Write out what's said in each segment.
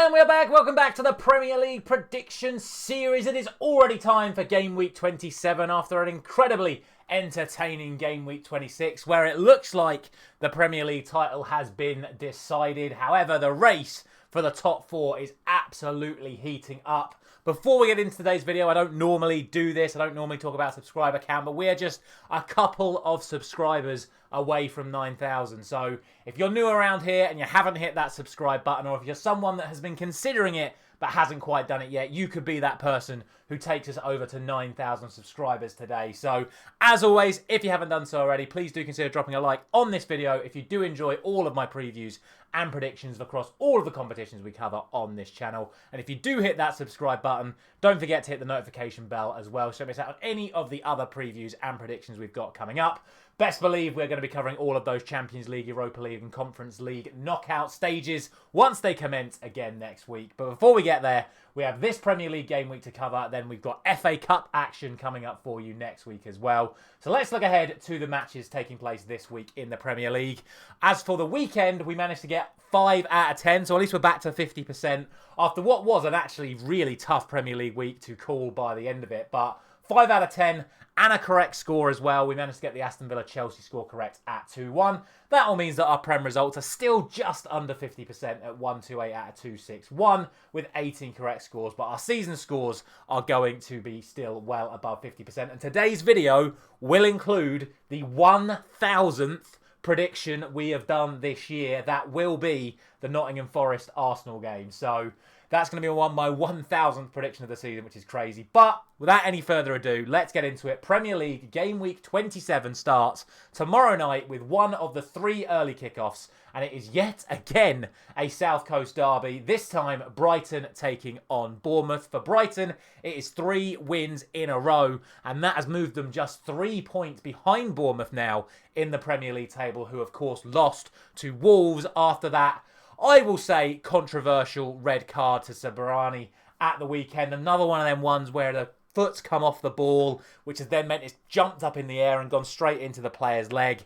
And we're back. Welcome back to the Premier League prediction series. It is already time for Game Week 27 after an incredibly entertaining Game Week 26 where it looks like the Premier League title has been decided. However, the race for the top four is absolutely heating up. Before we get into today's video, I don't normally do this. I don't normally talk about subscriber count, but we're just a couple of subscribers away from 9,000. So if you're new around here and you haven't hit that subscribe button, or if you're someone that has been considering it but hasn't quite done it yet, you could be that person who takes us over to 9,000 subscribers today. So as always, if you haven't done so already, please do consider dropping a like on this video if you do enjoy all of my previews and predictions across all of the competitions we cover on this channel. And if you do hit that subscribe button, don't forget to hit the notification bell as well so you don't miss out on any of the other previews and predictions we've got coming up. Best believe we're going to be covering all of those Champions League, Europa League and Conference League knockout stages once they commence again next week. But before we get there, we have this Premier League game week to cover. Then we've got FA Cup action coming up for you next week as well. So let's look ahead to the matches taking place this week in the Premier League. As for the weekend, we managed to get 5 out of 10. So at least we're back to 50% after what was an actually really tough Premier League week to call by the end of it. But 5 out of 10 and a correct score as well. We managed to get the Aston Villa-Chelsea score correct at 2-1. That all means that our Prem results are still just under 50% at 128 out of 261 with 18 correct scores. But our season scores are going to be still well above 50%. And today's video will include the 1,000th prediction we have done this year. That will be the Nottingham Forest-Arsenal game. So that's going to be my 1,000th prediction of the season, which is crazy. But without any further ado, let's get into it. Premier League Game Week 27 starts tomorrow night with one of the 3 early kickoffs. And it is yet again a South Coast derby. This time, Brighton taking on Bournemouth. For Brighton, it is 3 wins in a row. And that has moved them just 3 points behind Bournemouth now in the Premier League table, who, of course, lost to Wolves after that, I will say, controversial red card to Sabrani at the weekend. Another one of them ones where the foot's come off the ball, which has then meant it's jumped up in the air and gone straight into the player's leg.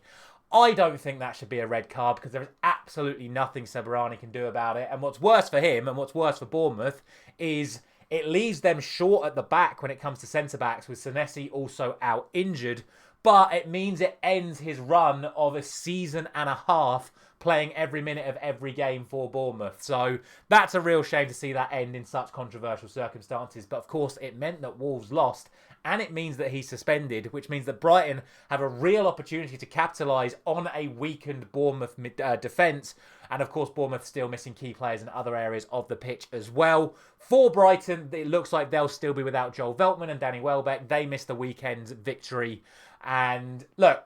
I don't think that should be a red card because there is absolutely nothing Sabrani can do about it. And what's worse for him and what's worse for Bournemouth is it leaves them short at the back when it comes to centre-backs, with Senesi also out injured. But it means it ends his run of a season and a half playing every minute of every game for Bournemouth. So that's a real shame to see that end in such controversial circumstances. But of course, it meant that Wolves lost, and it means that he's suspended, which means that Brighton have a real opportunity to capitalise on a weakened Bournemouth defence. And of course, Bournemouth still missing key players in other areas of the pitch as well. For Brighton, it looks like they'll still be without Joel Veltman and Danny Welbeck. They missed the weekend's victory. And look,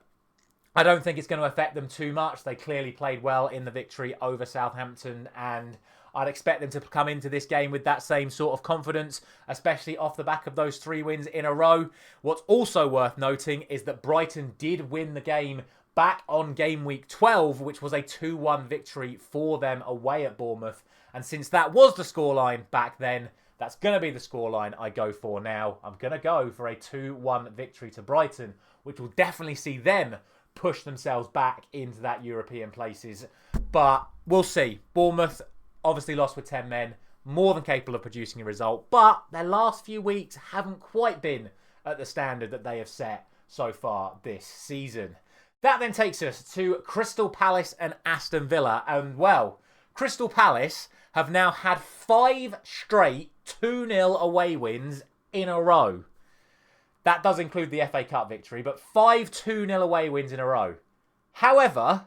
I don't think it's going to affect them too much. They clearly played well in the victory over Southampton, and I'd expect them to come into this game with that same sort of confidence, especially off the back of those 3 wins in a row. What's also worth noting is that Brighton did win the game back on game week 12, which was a 2-1 victory for them away at Bournemouth. And since that was the scoreline back then, that's going to be the scoreline I go for now. I'm going to go for a 2-1 victory to Brighton, which will definitely see them push themselves back into that European places. But we'll see. Bournemouth obviously lost with 10 men, more than capable of producing a result, but their last few weeks haven't quite been at the standard that they have set so far this season. That then takes us to Crystal Palace and Aston Villa. And well, Crystal Palace have now had 5 straight 2-0 away wins in a row. That does include the FA Cup victory, but 5 2-0 away wins in a row. However,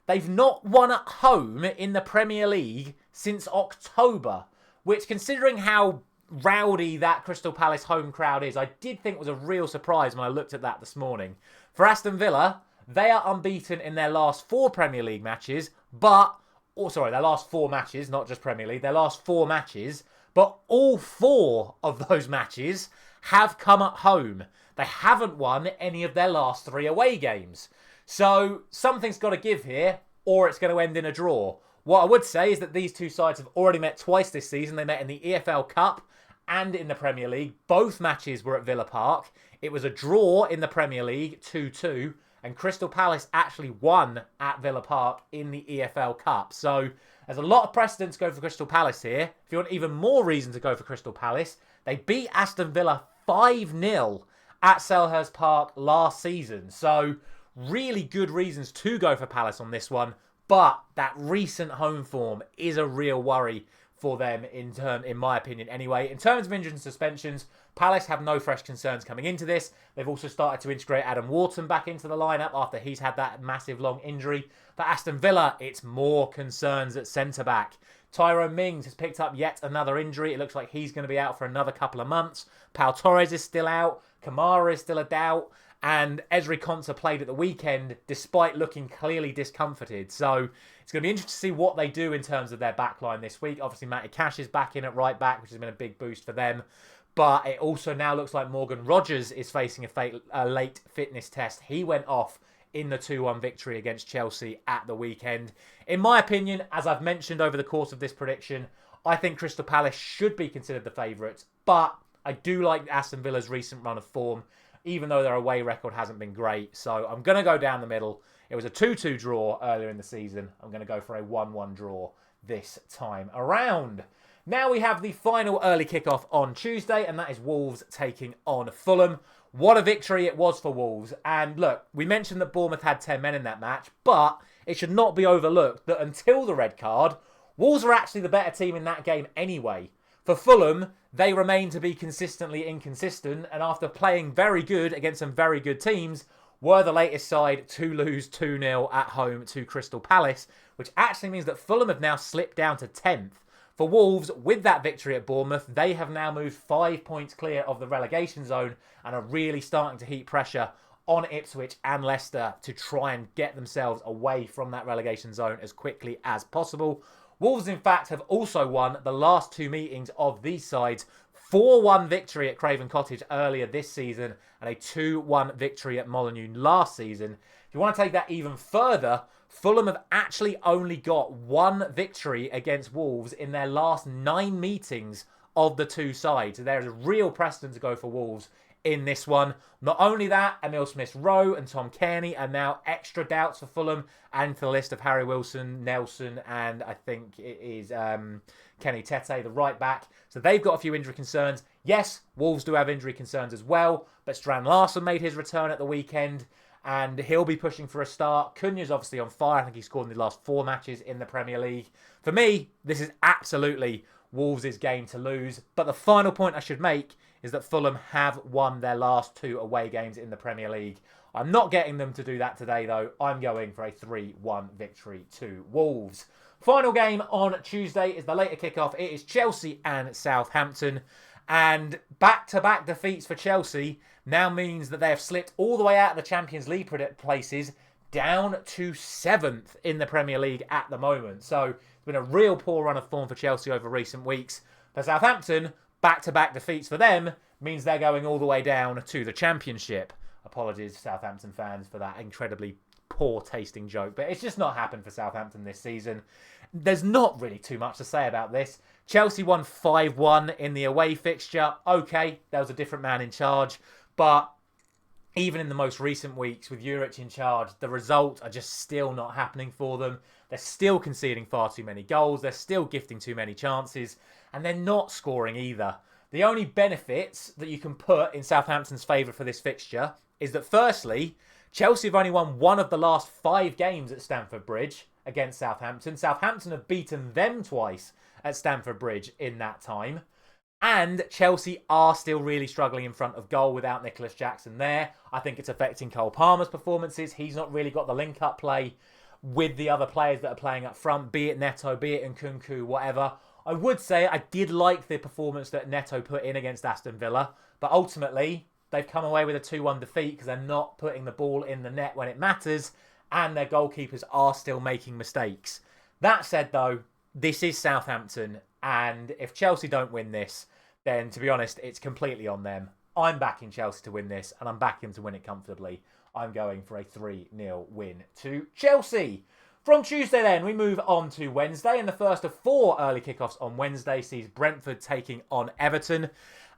they've not won at home in the Premier League since October, which, considering how rowdy that Crystal Palace home crowd is, I did think was a real surprise when I looked at that this morning. For Aston Villa, they are unbeaten in their last 4 Premier League matches, their last 4 matches, not just Premier League, their last 4 matches, but all 4 of those matches have come at home. They haven't won any of their last 3 away games. So something's got to give here, or it's going to end in a draw. What I would say is that these 2 sides have already met twice this season. They met in the EFL Cup and in the Premier League. Both matches were at Villa Park. It was a draw in the Premier League, 2-2. And Crystal Palace actually won at Villa Park in the EFL Cup. So There's a lot of precedent to go for Crystal Palace here. If you want even more reason to go for Crystal Palace, they beat Aston Villa 5-0 at Selhurst Park last season. So really good reasons to go for Palace on this one. But that recent home form is a real worry for them in my opinion anyway. In terms of injuries and suspensions, Palace have no fresh concerns coming into this. They've also started to integrate Adam Wharton back into the lineup after he's had that massive long injury. For Aston Villa, it's more concerns at centre-back. Tyrone Mings has picked up yet another injury. It looks like he's going to be out for another couple of months. Pau Torres is still out. Kamara is still a doubt. And Ezri Konsa played at the weekend despite looking clearly discomforted. So it's going to be interesting to see what they do in terms of their backline this week. Obviously, Matty Cash is back in at right back, which has been a big boost for them. But it also now looks like Morgan Rogers is facing a late fitness test. He went off in the 2-1 victory against Chelsea at the weekend. In my opinion, as I've mentioned over the course of this prediction, I think Crystal Palace should be considered the favourites. But I do like Aston Villa's recent run of form, even though their away record hasn't been great. So I'm going to go down the middle. It was a 2-2 draw earlier in the season. I'm going to go for a 1-1 draw this time around. Now we have the final early kickoff on Tuesday, and that is Wolves taking on Fulham. What a victory it was for Wolves. And look, we mentioned that Bournemouth had 10 men in that match, but it should not be overlooked that until the red card, Wolves were actually the better team in that game anyway. For Fulham, they remain to be consistently inconsistent, and after playing very good against some very good teams, were the latest side to lose 2-0 at home to Crystal Palace, which actually means that Fulham have now slipped down to 10th. For Wolves, with that victory at Bournemouth, they have now moved 5 points clear of the relegation zone and are really starting to heap pressure on Ipswich and Leicester to try and get themselves away from that relegation zone as quickly as possible. Wolves, in fact, have also won the last 2 meetings of these sides. 4-1 victory at Craven Cottage earlier this season and a 2-1 victory at Molineux last season. If you want to take that even further, Fulham have actually only got 1 victory against Wolves in their last 9 meetings of the 2 sides. So there is a real precedent to go for Wolves in this one. Not only that, Emile Smith-Rowe and Tom Cairney are now extra doubts for Fulham, and to the list of Harry Wilson, Nelson, and I think it is Kenny Tete, the right back. So they've got a few injury concerns. Yes, Wolves do have injury concerns as well, but Strand Larsen made his return at the weekend, and he'll be pushing for a start. Cunha's obviously on fire. I think he scored in the last 4 matches in the Premier League. For me, this is absolutely Wolves' game to lose. But the final point I should make is that Fulham have won their last 2 away games in the Premier League. I'm not getting them to do that today, though. I'm going for a 3-1 victory to Wolves. Final game on Tuesday is the later kickoff. It is Chelsea and Southampton. And back-to-back defeats for Chelsea now means that they have slipped all the way out of the Champions League places down to 7th in the Premier League at the moment. So it's been a real poor run of form for Chelsea over recent weeks. For Southampton, back-to-back defeats for them means they're going all the way down to the Championship. Apologies, Southampton fans, for that incredibly poor-tasting joke. But it's just not happened for Southampton this season. There's not really too much to say about this. Chelsea won 5-1 in the away fixture. Okay, there was a different man in charge. But even in the most recent weeks with Juric in charge, the results are just still not happening for them. They're still conceding far too many goals. They're still gifting too many chances. And they're not scoring either. The only benefits that you can put in Southampton's favour for this fixture is that firstly, Chelsea have only won 1 of the last 5 games at Stamford Bridge against Southampton. Southampton have beaten them twice at Stamford Bridge in that time. And Chelsea are still really struggling in front of goal without Nicholas Jackson there. I think it's affecting Cole Palmer's performances. He's not really got the link-up play with the other players that are playing up front, be it Neto, be it Nkunku, whatever. I would say I did like the performance that Neto put in against Aston Villa, but ultimately they've come away with a 2-1 defeat because they're not putting the ball in the net when it matters, and their goalkeepers are still making mistakes. That said, though, this is Southampton, and if Chelsea don't win this, then to be honest, it's completely on them. I'm backing Chelsea to win this, and I'm backing them to win it comfortably. I'm going for a 3-0 win to Chelsea. From Tuesday then, we move on to Wednesday, and the first of 4 early kickoffs on Wednesday sees Brentford taking on Everton.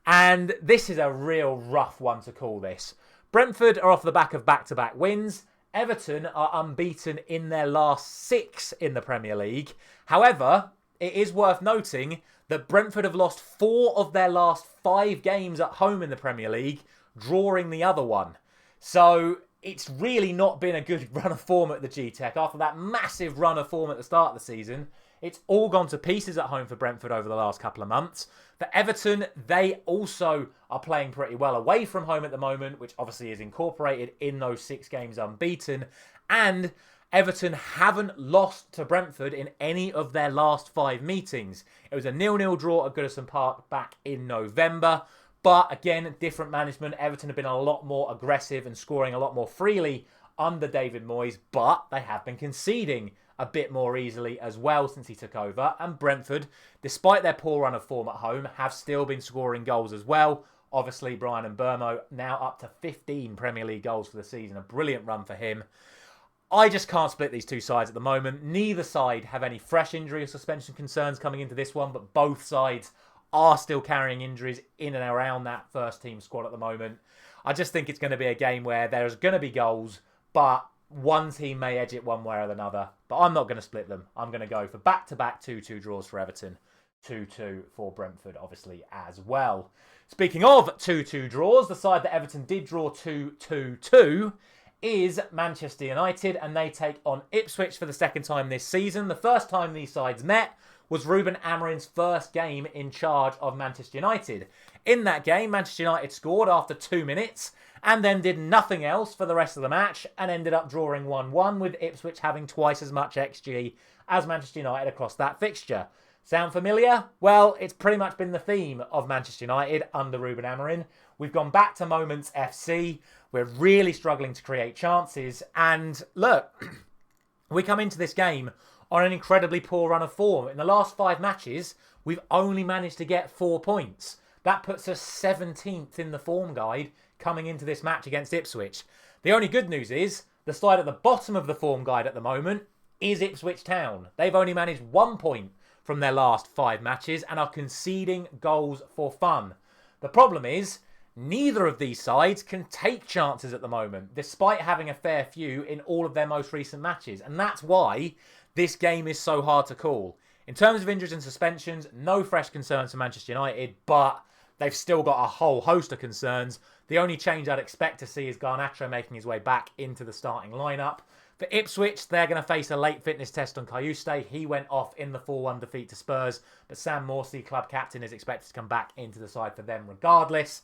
And this is a real rough one to call this. Brentford are off the back of back-to-back wins. Everton are unbeaten in their last 6 in the Premier League. However, it is worth noting that Brentford have lost 4 of their last 5 games at home in the Premier League, drawing the other one. So it's really not been a good run of form at the G-Tech. After that massive run of form at the start of the season, it's all gone to pieces at home for Brentford over the last couple of months. For Everton, they also are playing pretty well away from home at the moment, which obviously is incorporated in those 6 games unbeaten. And Everton haven't lost to Brentford in any of their last 5 meetings. It was a 0-0 draw at Goodison Park back in November. But again, different management. Everton have been a lot more aggressive and scoring a lot more freely under David Moyes, but they have been conceding a bit more easily as well since he took over. And Brentford, despite their poor run of form at home, have still been scoring goals as well. Obviously, Brian Mbeumo now up to 15 Premier League goals for the season. A brilliant run for him. I just can't split these two sides at the moment. Neither side have any fresh injury or suspension concerns coming into this one, but both sides are still carrying injuries in and around that first team squad at the moment. I just think it's going to be a game where there's going to be goals, but one team may edge it one way or another. But I'm not going to split them. I'm going to go for back-to-back 2-2 draws for Everton. 2-2 for Brentford, obviously, as well. Speaking of 2-2 draws, the side that Everton did draw 2-2 is Manchester United, and they take on Ipswich for the second time this season. The first time these sides met was Ruben Amorim's first game in charge of Manchester United. In that game, Manchester United scored after 2 minutes and then did nothing else for the rest of the match and ended up drawing 1-1, with Ipswich having twice as much XG as Manchester United across that fixture. Sound familiar? Well, it's pretty much been the theme of Manchester United under Ruben Amorim. We've gone back to Moments FC. We're really struggling to create chances. And look, we come into this game on an incredibly poor run of form. In the last 5 matches, we've only managed to get 4 points. That puts us 17th in the form guide coming into this match against Ipswich. The only good news is the side at the bottom of the form guide at the moment is Ipswich Town. They've only managed 1 point from their last 5 matches and are conceding goals for fun. The problem is, neither of these sides can take chances at the moment, despite having a fair few in all of their most recent matches. And that's why this game is so hard to call. In terms of injuries and suspensions, no fresh concerns for Manchester United, but they've still got a whole host of concerns. The only change I'd expect to see is Garnacho making his way back into the starting lineup. For Ipswich, they're going to face a late fitness test on Cayuste. He went off in the 4-1 defeat to Spurs, but Sam Morsey, club captain, is expected to come back into the side for them regardless.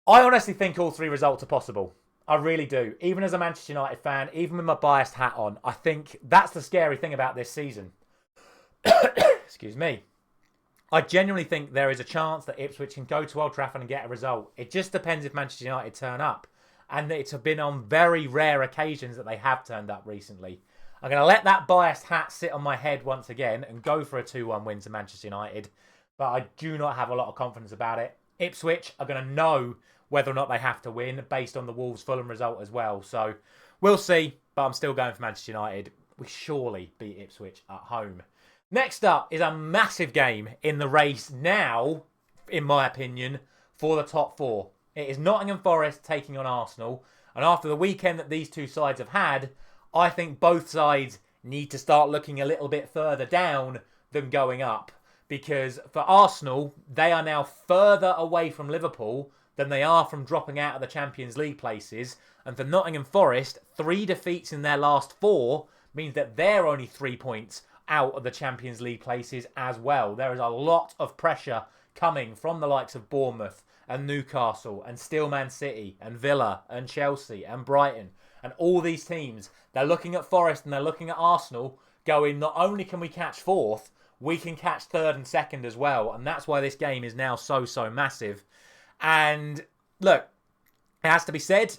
I honestly think all 3 results are possible. I really do. Even as a Manchester United fan, even with my biased hat on, I think that's the scary thing about this season. Excuse me. I genuinely think there is a chance that Ipswich can go to Old Trafford and get a result. It just depends if Manchester United turn up. And it's been on very rare occasions that they have turned up recently. I'm going to let that biased hat sit on my head once again and go for a 2-1 win to Manchester United. But I do not have a lot of confidence about it. Ipswich are going to know whether or not they have to win based on the Wolves-Fulham result as well. So we'll see, but I'm still going for Manchester United. We surely beat Ipswich at home. Next up is a massive game in the race now, in my opinion, for the top 4. It is Nottingham Forest taking on Arsenal. And after the weekend that these two sides have had, I think both sides need to start looking a little bit further down than going up. Because for Arsenal, they are now further away from Liverpool than they are from dropping out of the Champions League places. And for Nottingham Forest, 3 defeats in their last 4 means that they're only 3 points out of the Champions League places as well. There is a lot of pressure coming from the likes of Bournemouth and Newcastle and still Man City and Villa and Chelsea and Brighton. And all these teams, they're looking at Forest and they're looking at Arsenal going, not only can we catch 4th, we can catch 3rd and 2nd as well. And that's why this game is now so massive. And look, it has to be said,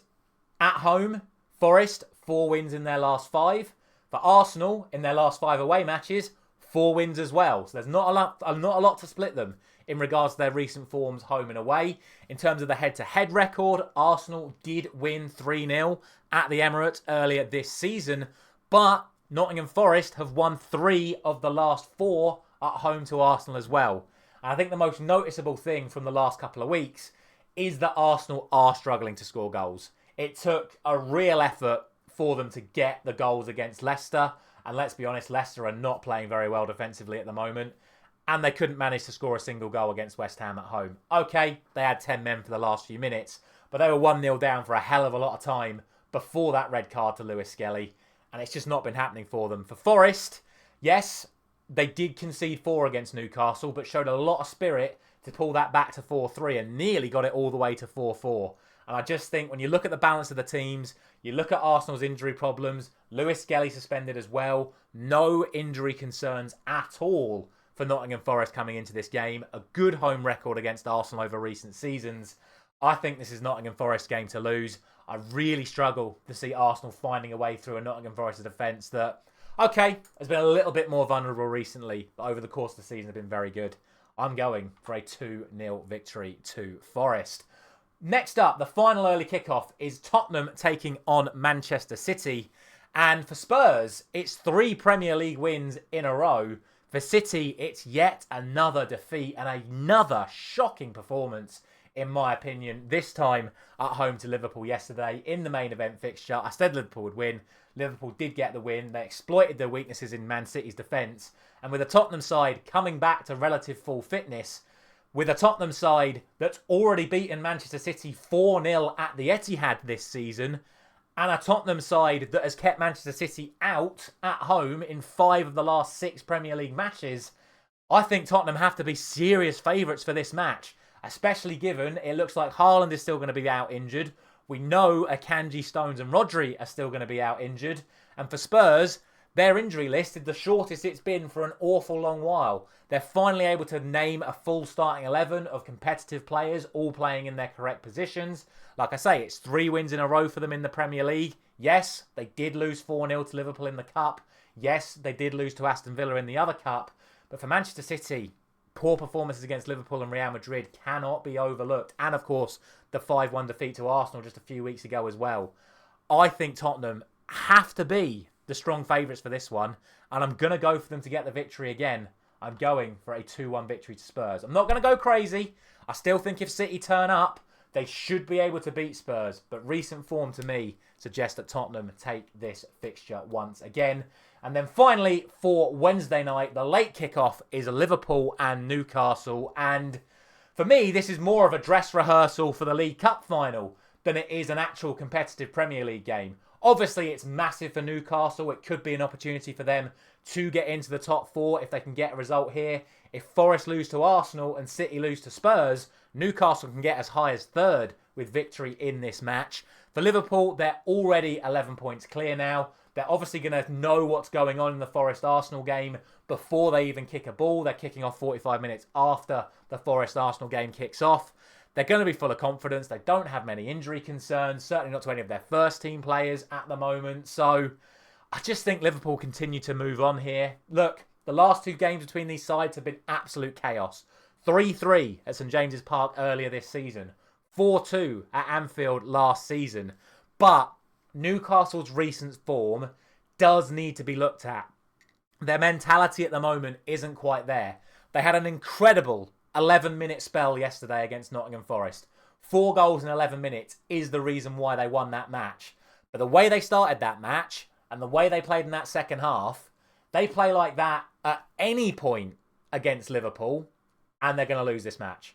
at home, Forest, 4 wins in their last 5. For Arsenal, in their last 5 away matches, 4 wins as well. So there's not a lot to split them in regards to their recent forms home and away. In terms of the head-to-head record, Arsenal did win 3-0 at the Emirates earlier this season, but Nottingham Forest have won 3 of the last 4 at home to Arsenal as well. And I think the most noticeable thing from the last couple of weeks is that Arsenal are struggling to score goals. It took a real effort for them to get the goals against Leicester. And let's be honest, Leicester are not playing very well defensively at the moment. And they couldn't manage to score a single goal against West Ham at home. Okay, they had 10 men for the last few minutes, but they were 1-0 down for a hell of a lot of time before that red card to Lewis Skelly. And it's just not been happening for them. For Forest, yes, they did concede 4 against Newcastle, but showed a lot of spirit to pull that back to 4-3 and nearly got it all the way to 4-4. And I just think when you look at the balance of the teams, you look at Arsenal's injury problems, Lewis Skelly suspended as well, no injury concerns at all for Nottingham Forest coming into this game. A good home record against Arsenal over recent seasons. I think this is Nottingham Forest's game to lose. I really struggle to see Arsenal finding a way through a Nottingham Forest defence that, okay, has been a little bit more vulnerable recently, but over the course of the season have been very good. I'm going for a 2-0 victory to Forest. Next up, the final early kickoff is Tottenham taking on Manchester City. And for Spurs, it's 3 Premier League wins in a row. For City, it's yet another defeat and another shocking performance, in my opinion, this time at home to Liverpool yesterday in the main event fixture. I said Liverpool would win. Liverpool did get the win. They exploited their weaknesses in Man City's defence. And with the Tottenham side coming back to relative full fitness, with a Tottenham side that's already beaten Manchester City 4-0 at the Etihad this season, and a Tottenham side that has kept Manchester City out at home in 5 of the last 6 Premier League matches, I think Tottenham have to be serious favourites for this match, especially given it looks like Haaland is still going to be out injured. We know Akanji, Stones and Rodri are still going to be out injured. And for Spurs, their injury list is the shortest it's been for an awful long while. They're finally able to name a full starting 11 of competitive players, all playing in their correct positions. Like I say, it's 3 wins in a row for them in the Premier League. Yes, they did lose 4-0 to Liverpool in the Cup. Yes, they did lose to Aston Villa in the other Cup. But for Manchester City, poor performances against Liverpool and Real Madrid cannot be overlooked. And of course, the 5-1 defeat to Arsenal just a few weeks ago as well. I think Tottenham have to be the strong favourites for this one. And I'm going to go for them to get the victory again. I'm going for a 2-1 victory to Spurs. I'm not going to go crazy. I still think if City turn up, they should be able to beat Spurs. But recent form to me suggests that Tottenham take this fixture once again. And then finally, for Wednesday night, the late kickoff is Liverpool and Newcastle. And for me, this is more of a dress rehearsal for the League Cup final than it is an actual competitive Premier League game. Obviously, it's massive for Newcastle. It could be an opportunity for them to get into the top 4 if they can get a result here. If Forest lose to Arsenal and City lose to Spurs, Newcastle can get as high as 3rd with victory in this match. For Liverpool, they're already 11 points clear now. They're obviously going to know what's going on in the Forest-Arsenal game before they even kick a ball. They're kicking off 45 minutes after the Forest-Arsenal game kicks off. They're going to be full of confidence. They don't have many injury concerns, certainly not to any of their first team players at the moment. So I just think Liverpool continue to move on here. Look, the last 2 games between these sides have been absolute chaos. 3-3 at St James's Park earlier this season. 4-2 at Anfield last season. But Newcastle's recent form does need to be looked at. Their mentality at the moment isn't quite there. They had an incredible 11-minute spell yesterday against Nottingham Forest. 4 goals in 11 minutes is the reason why they won that match. But the way they started that match and the way they played in that second half, they play like that at any point against Liverpool and they're going to lose this match.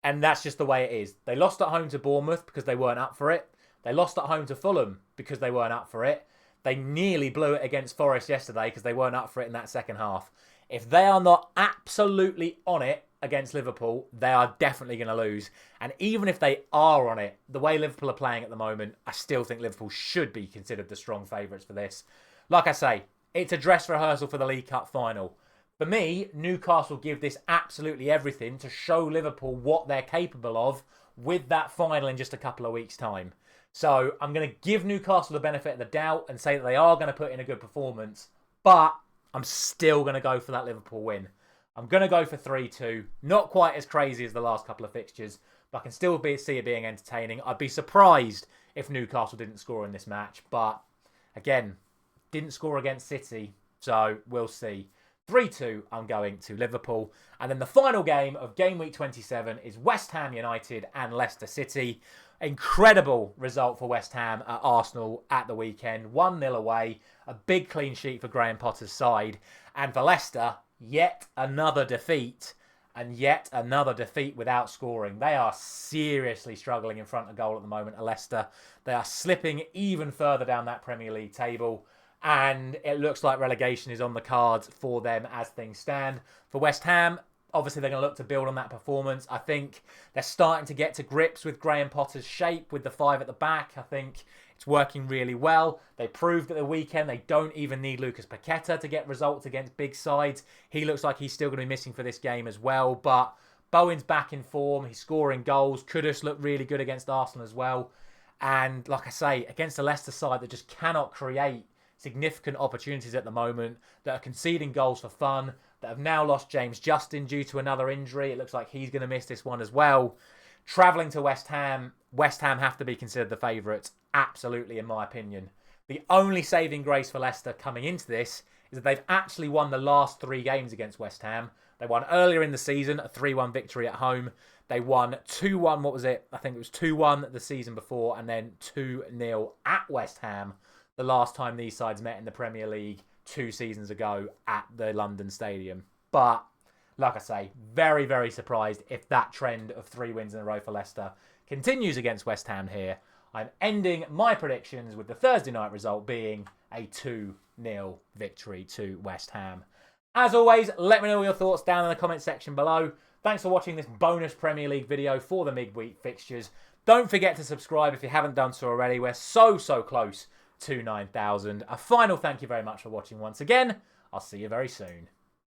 And that's just the way it is. They lost at home to Bournemouth because they weren't up for it. They lost at home to Fulham because they weren't up for it. They nearly blew it against Forest yesterday because they weren't up for it in that second half. If they are not absolutely on it against Liverpool, they are definitely going to lose. And even if they are on it, the way Liverpool are playing at the moment, I still think Liverpool should be considered the strong favourites for this. Like I say, it's a dress rehearsal for the League Cup final. For me, Newcastle give this absolutely everything to show Liverpool what they're capable of with that final in just a couple of weeks' time. So I'm going to give Newcastle the benefit of the doubt and say that they are going to put in a good performance. But I'm still going to go for that Liverpool win. I'm going to go for 3-2. Not quite as crazy as the last couple of fixtures, but I can still see it being entertaining. I'd be surprised if Newcastle didn't score in this match. But again, didn't score against City, so we'll see. 3-2, I'm going to Liverpool. And then the final game of Game Week 27 is West Ham United and Leicester City. Incredible result for West Ham at Arsenal at the weekend. 1-0 away. A big clean sheet for Graham Potter's side. And for Leicester, yet another defeat. And yet another defeat without scoring. They are seriously struggling in front of goal at the moment at Leicester. They are slipping even further down that Premier League table. And it looks like relegation is on the cards for them as things stand. For West Ham, obviously they're going to look to build on that performance. I think they're starting to get to grips with Graham Potter's shape with the 5 at the back. I think it's working really well. They proved at the weekend they don't even need Lucas Paqueta to get results against big sides. He looks like he's still going to be missing for this game as well. But Bowen's back in form. He's scoring goals. Kudus looked really good against Arsenal as well. And like I say, against the Leicester side that just cannot create significant opportunities at the moment, that are conceding goals for fun, that have now lost James Justin due to another injury. It looks like he's going to miss this one as well. Travelling to West Ham have to be considered the favourites, absolutely, in my opinion. The only saving grace for Leicester coming into this is that they've actually won the last 3 games against West Ham. They won earlier in the season, a 3-1 victory at home. They won 2-1, what was it? I think it was 2-1 the season before, and then 2-0 at West Ham the last time these sides met in the Premier League 2 seasons ago at the London Stadium. But, like I say, very, very surprised if that trend of 3 wins in a row for Leicester continues against West Ham here. I'm ending my predictions with the Thursday night result being a 2-0 victory to West Ham. As always, let me know your thoughts down in the comment section below. Thanks for watching this bonus Premier League video for the midweek fixtures. Don't forget to subscribe if you haven't done so already. We're so close to 9,000. A final thank you very much for watching once again. I'll see you very soon.